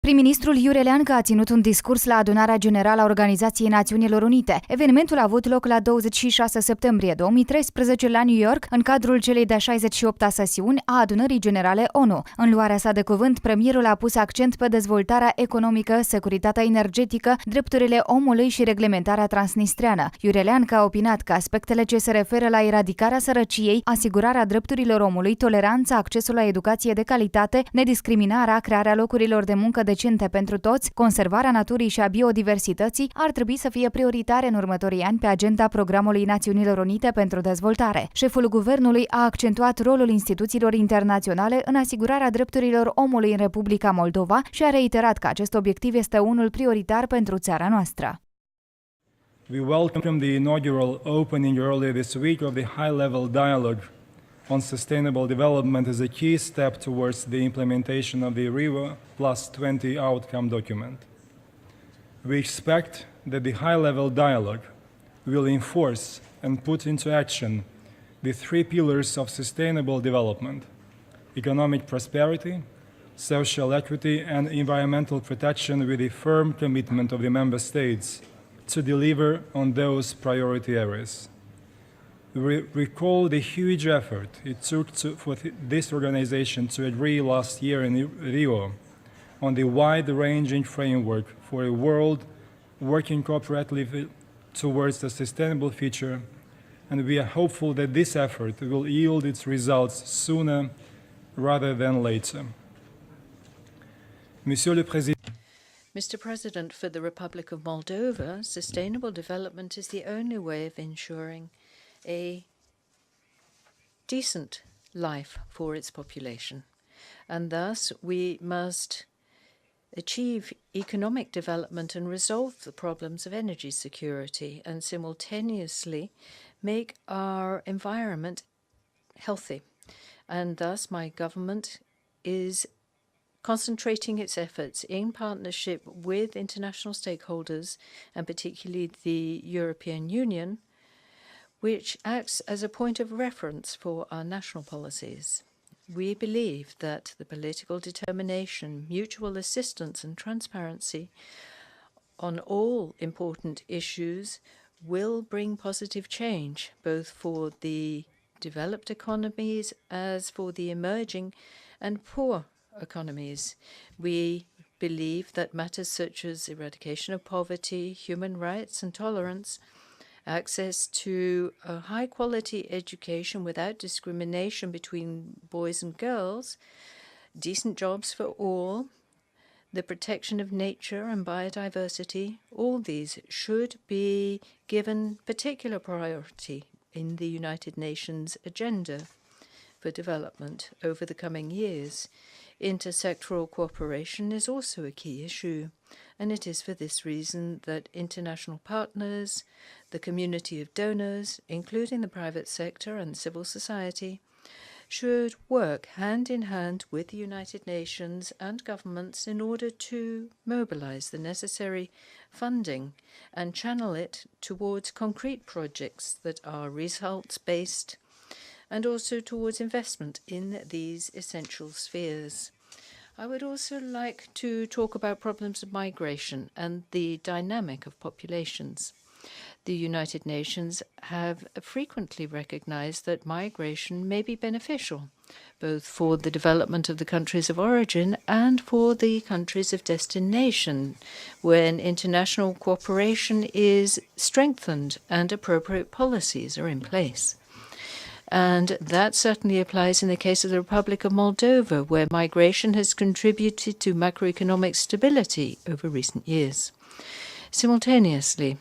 Prim-ministrul Iurie Leancă a ținut un discurs la Adunarea Generală a Organizației Națiunilor Unite. Evenimentul a avut loc la 26 septembrie 2013 la New York, în cadrul celei de-a 68-a sesiuni a Adunării Generale ONU. În luarea sa de cuvânt, premierul a pus accent pe dezvoltarea economică, securitatea energetică, drepturile omului și reglementarea transnistreană. Iurie Leancă a opinat că aspectele ce se referă la eradicarea sărăciei, asigurarea drepturilor omului, toleranța, accesul la educație de calitate, nediscriminarea, crearea locurilor de muncă decente pentru toți, conservarea naturii și a biodiversității ar trebui să fie prioritare în următorii ani pe agenda Programului Națiunilor Unite pentru Dezvoltare. Șeful guvernului a accentuat rolul instituțiilor internaționale în asigurarea drepturilor omului în Republica Moldova și a reiterat că acest obiectiv este unul prioritar pentru țara noastră. We welcome the inaugural opening earlier this week of the high-level dialogue on sustainable development as a key step towards the implementation of the Rio +20 outcome document. We expect that the high-level dialogue will enforce and put into action the three pillars of sustainable development: economic prosperity, social equity, and environmental protection, with a firm commitment of the member states to deliver on those priority areas. We recall the huge effort it took for this organization to agree last year in Rio on the wide-ranging framework for a world working cooperatively towards a sustainable future, and we are hopeful that this effort will yield its results sooner rather than later. Mr. President, for the Republic of Moldova, sustainable development is the only way of ensuring a decent life for its population. And thus, we must achieve economic development and resolve the problems of energy security and simultaneously make our environment healthy. And thus, my government is concentrating its efforts in partnership with international stakeholders, and particularly the European Union, which acts as a point of reference for our national policies. We believe that the political determination, mutual assistance, and transparency on all important issues will bring positive change, both for the developed economies as for the emerging and poor economies. We believe that matters such as eradication of poverty, human rights and tolerance, access to a high-quality education without discrimination between boys and girls, decent jobs for all, the protection of nature and biodiversity, all these should be given particular priority in the United Nations agenda for development over the coming years. Inter-Sectoral Cooperation is also a key issue, and it is for this reason that international partners, the community of donors, including the private sector and civil society, should work hand in hand with the United Nations and governments in order to mobilize the necessary funding and channel it towards concrete projects that are results-based and also towards investment in these essential spheres. I would also like to talk about problems of migration and the dynamic of populations. The United Nations have frequently recognized that migration may be beneficial, both for the development of the countries of origin and for the countries of destination, when international cooperation is strengthened and appropriate policies are in place. And that certainly applies in the case of the Republic of Moldova, where migration has contributed to macroeconomic stability over recent years. Simultaneously,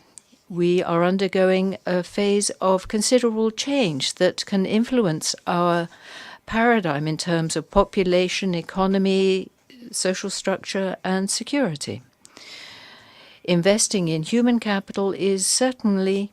we are undergoing a phase of considerable change that can influence our paradigm in terms of population, economy, social structure, and security. Investing in human capital is certainly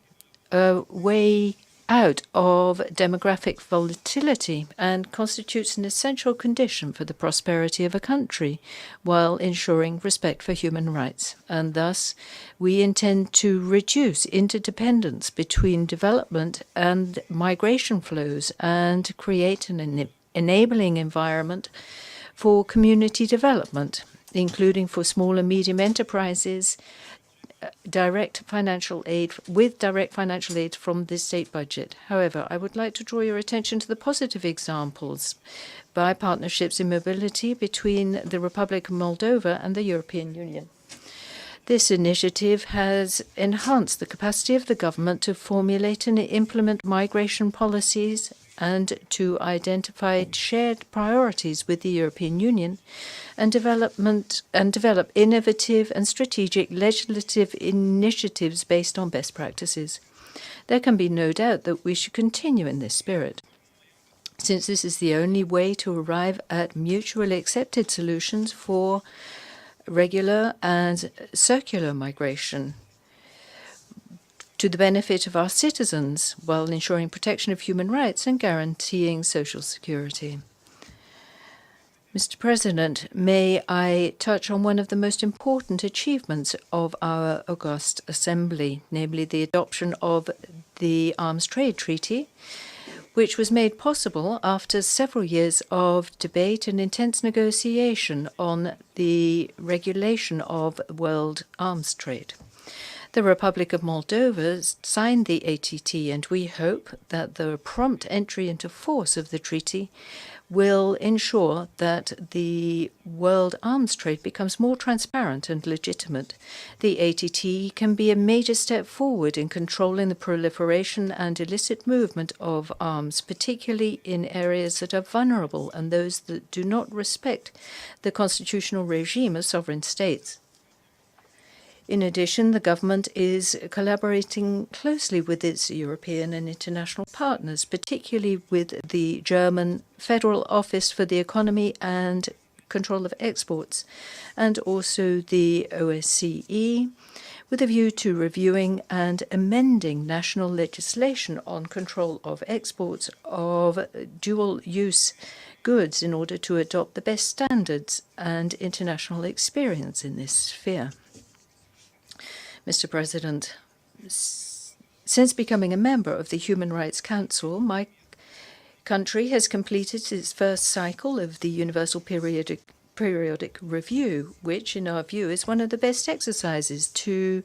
a way out of demographic volatility and constitutes an essential condition for the prosperity of a country while ensuring respect for human rights. And thus, we intend to reduce interdependence between development and migration flows and create an enabling environment for community development. including for small and medium enterprises, direct financial aid from the state budget. However, I would like to draw your attention to the positive examples by partnerships in mobility between the Republic of Moldova and the European Union. This initiative has enhanced the capacity of the government to formulate and implement migration policies and to identify shared priorities with the European Union and develop innovative and strategic legislative initiatives based on best practices. There can be no doubt that we should continue in this spirit, since this is the only way to arrive at mutually accepted solutions for regular and circular migration to the benefit of our citizens, while ensuring protection of human rights and guaranteeing social security. Mr. President, may I touch on one of the most important achievements of our August Assembly, namely the adoption of the Arms Trade Treaty, which was made possible after several years of debate and intense negotiation on the regulation of world arms trade. The Republic of Moldova signed the ATT, and we hope that the prompt entry into force of the treaty will ensure that the world arms trade becomes more transparent and legitimate. The ATT can be a major step forward in controlling the proliferation and illicit movement of arms, particularly in areas that are vulnerable and those that do not respect the constitutional regime of sovereign states. In addition, the government is collaborating closely with its European and international partners, particularly with the German Federal Office for the Economy and Control of Exports, and also the OSCE, with a view to reviewing and amending national legislation on control of exports of dual-use goods in order to adopt the best standards and international experience in this sphere. Mr. President, since becoming a member of the Human Rights Council, my country has completed its first cycle of the Universal Periodic Review, which, in our view, is one of the best exercises to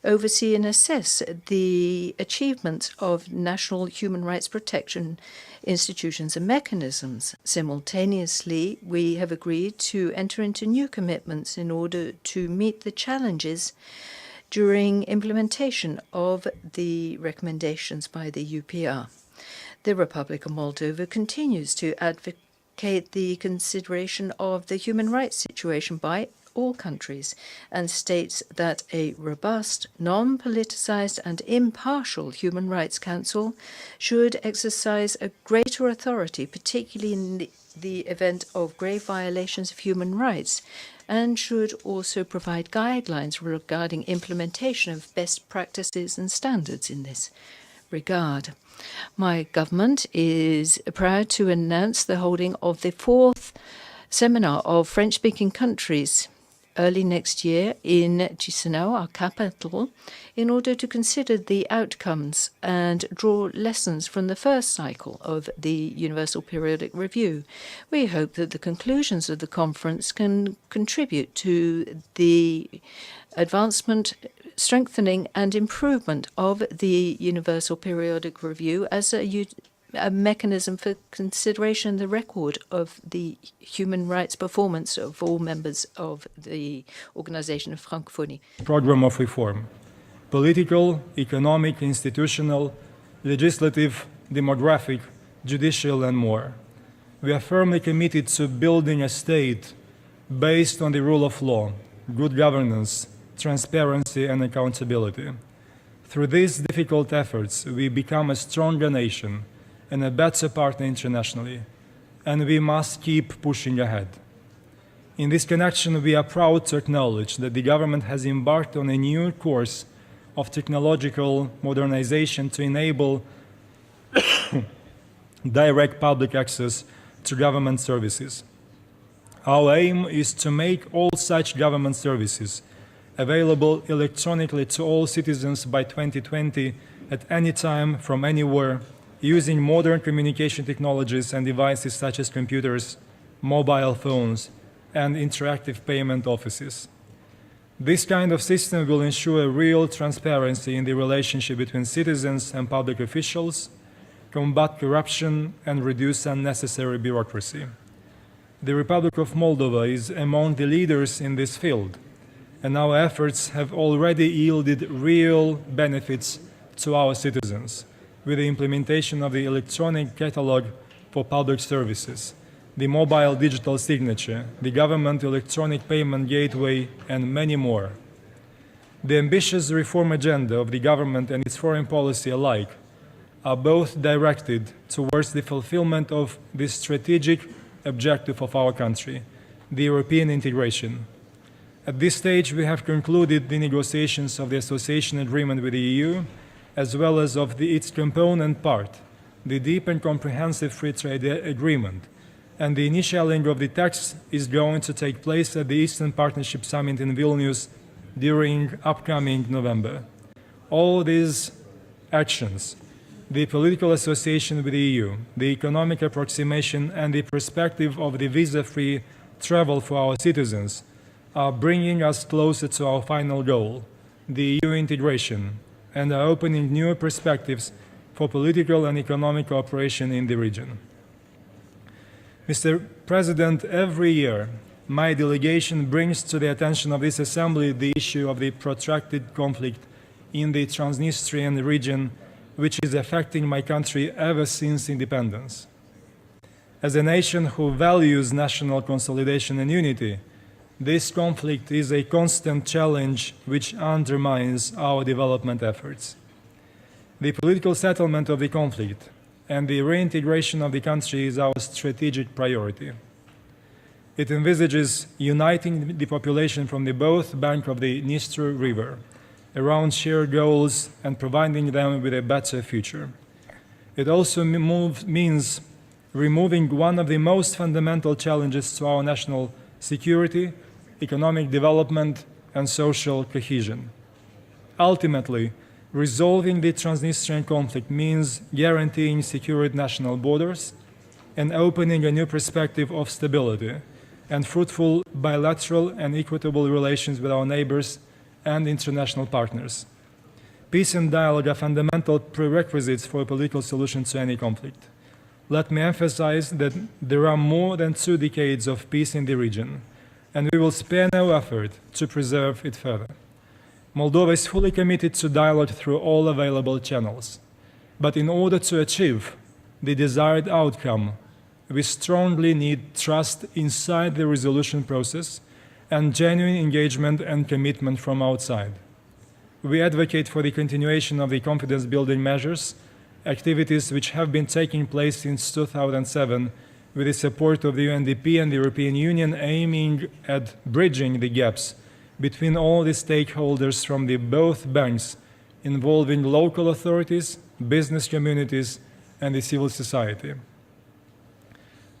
oversee and assess the achievements of national human rights protection institutions and mechanisms. Simultaneously, we have agreed to enter into new commitments in order to meet the challenges during implementation of the recommendations by the UPR. The Republic of Moldova continues to advocate the consideration of the human rights situation by all countries and states that a robust, non-politicized and impartial Human Rights Council should exercise a greater authority, particularly in the event of grave violations of human rights, and should also provide guidelines regarding implementation of best practices and standards in this regard. My government is proud to announce the holding of the 4th seminar of French-speaking countries early next year in Chisinau, our capital, in order to consider the outcomes and draw lessons from the first cycle of the Universal Periodic Review. We hope that the conclusions of the conference can contribute to the advancement, strengthening and improvement of the Universal Periodic Review as a mechanism for consideration, the record of the human rights performance of all members of the Organization of Francophonie. Program of reform: political, economic, institutional, legislative, demographic, judicial, and more. We are firmly committed to building a state based on the rule of law, good governance, transparency, and accountability. Through these difficult efforts, we become a stronger nation and a better partner internationally, and we must keep pushing ahead. In this connection, we are proud to acknowledge that the government has embarked on a new course of technological modernization to enable direct public access to government services. Our aim is to make all such government services available electronically to all citizens by 2020 at any time from anywhere, using modern communication technologies and devices such as computers, mobile phones, and interactive payment offices. This kind of system will ensure real transparency in the relationship between citizens and public officials, combat corruption, and reduce unnecessary bureaucracy. The Republic of Moldova is among the leaders in this field, and our efforts have already yielded real benefits to our citizens with the implementation of the electronic catalog for public services, the mobile digital signature, the government electronic payment gateway, and many more. The ambitious reform agenda of the government and its foreign policy alike are both directed towards the fulfillment of the strategic objective of our country, the European integration. At this stage, we have concluded the negotiations of the association agreement with the EU, as well as of its component part, the deep and comprehensive free trade agreement, and the initialing of the text is going to take place at the Eastern Partnership Summit in Vilnius during upcoming November. All these actions, the political association with the EU, the economic approximation, and the perspective of the visa-free travel for our citizens are bringing us closer to our final goal, the EU integration, and are opening new perspectives for political and economic cooperation in the region. Mr. President, every year, my delegation brings to the attention of this Assembly the issue of the protracted conflict in the Transnistrian region, which is affecting my country ever since independence. As a nation who values national consolidation and unity, this conflict is a constant challenge which undermines our development efforts. The political settlement of the conflict and the reintegration of the country is our strategic priority. It envisages uniting the population from the both banks of the Dniester River around shared goals and providing them with a better future. It also means removing one of the most fundamental challenges to our national security, economic development, and social cohesion. Ultimately, resolving the Transnistrian conflict means guaranteeing secured national borders and opening a new perspective of stability and fruitful bilateral and equitable relations with our neighbors and international partners. Peace and dialogue are fundamental prerequisites for a political solution to any conflict. Let me emphasize that there are more than 2 decades of peace in the region, and we will spare no effort to preserve it further. Moldova is fully committed to dialogue through all available channels. But in order to achieve the desired outcome, we strongly need trust inside the resolution process and genuine engagement and commitment from outside. We advocate for the continuation of the confidence-building measures, activities which have been taking place since 2007 with the support of the UNDP and the European Union, aiming at bridging the gaps between all the stakeholders from the both banks, involving local authorities, business communities, and the civil society.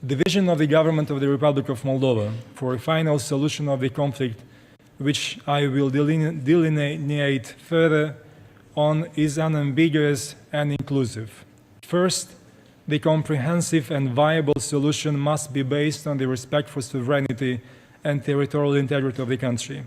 The vision of the government of the Republic of Moldova for a final solution of the conflict, which I will delineate further on, is unambiguous and inclusive. First, the comprehensive and viable solution must be based on the respect for sovereignty and territorial integrity of the country.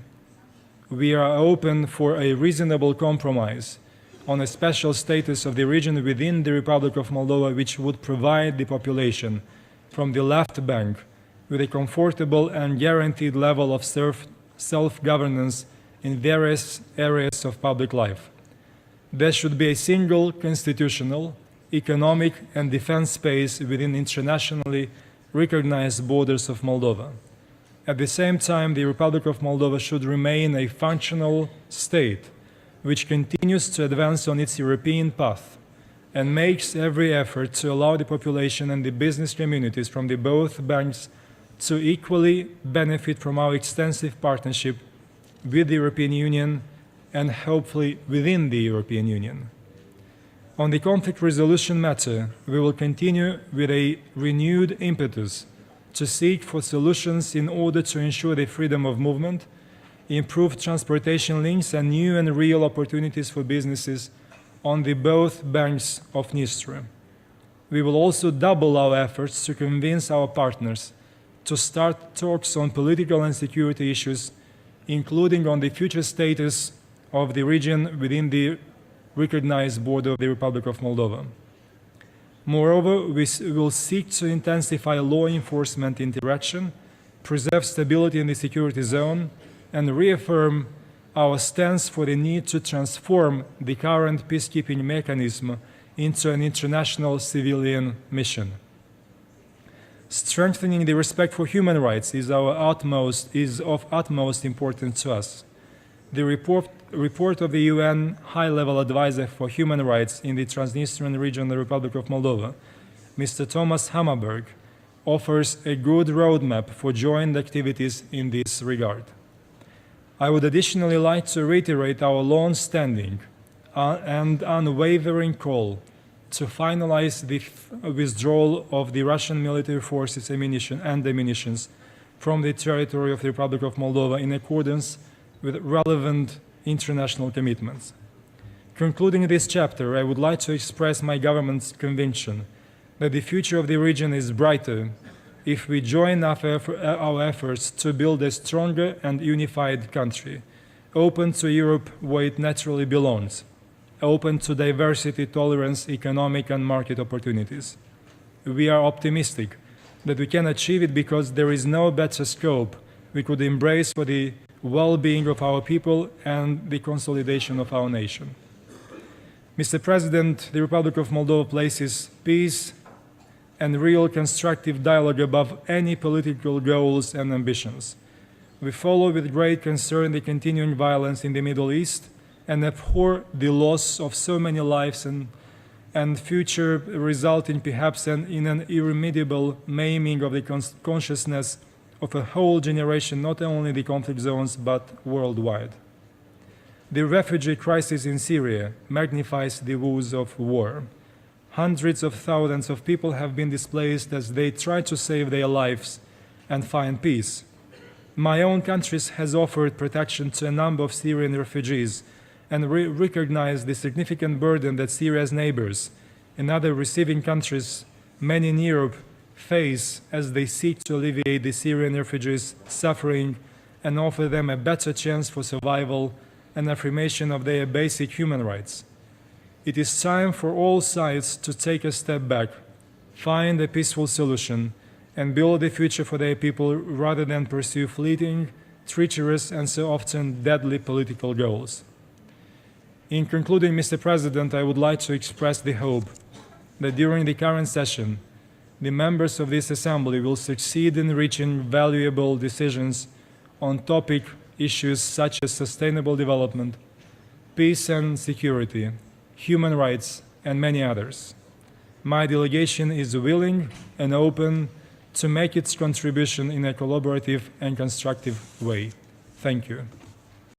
We are open for a reasonable compromise on a special status of the region within the Republic of Moldova, which would provide the population from the left bank with a comfortable and guaranteed level of self-governance in various areas of public life. There should be a single constitutional, economic, and defense space within internationally recognized borders of Moldova. At the same time, the Republic of Moldova should remain a functional state which continues to advance on its European path and makes every effort to allow the population and the business communities from the both banks to equally benefit from our extensive partnership with the European Union and hopefully within the European Union. On the conflict resolution matter, we will continue with a renewed impetus to seek for solutions in order to ensure the freedom of movement, improve transportation links, and new and real opportunities for businesses on the both banks of Dniester. We will also double our efforts to convince our partners to start talks on political and security issues, including on the future status of the region within the recognized border of the Republic of Moldova. Moreover, we will seek to intensify law enforcement interaction, preserve stability in the security zone, and reaffirm our stance for the need to transform the current peacekeeping mechanism into an international civilian mission. Strengthening the respect for human rights is of utmost importance to us. The report of the UN High-Level Advisor for Human Rights in the Transnistrian region of the Republic of Moldova, Mr. Thomas Hammarberg, offers a good roadmap for joint activities in this regard. I would additionally like to reiterate our long-standing and unwavering call to finalize the withdrawal of the Russian military forces and ammunitions from the territory of the Republic of Moldova in accordance with relevant international commitments. Concluding this chapter, I would like to express my government's conviction that the future of the region is brighter if we join our efforts to build a stronger and unified country, open to Europe where it naturally belongs, open to diversity, tolerance, economic and market opportunities. We are optimistic that we can achieve it because there is no better scope we could embrace for the well-being of our people and the consolidation of our nation. Mr. President, the Republic of Moldova places peace and real constructive dialogue above any political goals and ambitions. We follow with great concern the continuing violence in the Middle East and abhor the loss of so many lives and future resulting perhaps in an irremediable maiming of the consciousness of a whole generation, not only in the conflict zones, but worldwide. The refugee crisis in Syria magnifies the woes of war. Hundreds of thousands of people have been displaced as they try to save their lives and find peace. My own country has offered protection to a number of Syrian refugees and recognized the significant burden that Syria's neighbors and other receiving countries, many in Europe, face as they seek to alleviate the Syrian refugees' suffering and offer them a better chance for survival and affirmation of their basic human rights. It is time for all sides to take a step back, find a peaceful solution, and build a future for their people rather than pursue fleeting, treacherous, and so often deadly political goals. In concluding, Mr. President, I would like to express the hope that during the current session, the members of this Assembly will succeed in reaching valuable decisions on topic issues such as sustainable development, peace and security, human rights, and many others. My delegation is willing and open to make its contribution in a collaborative and constructive way. Thank you.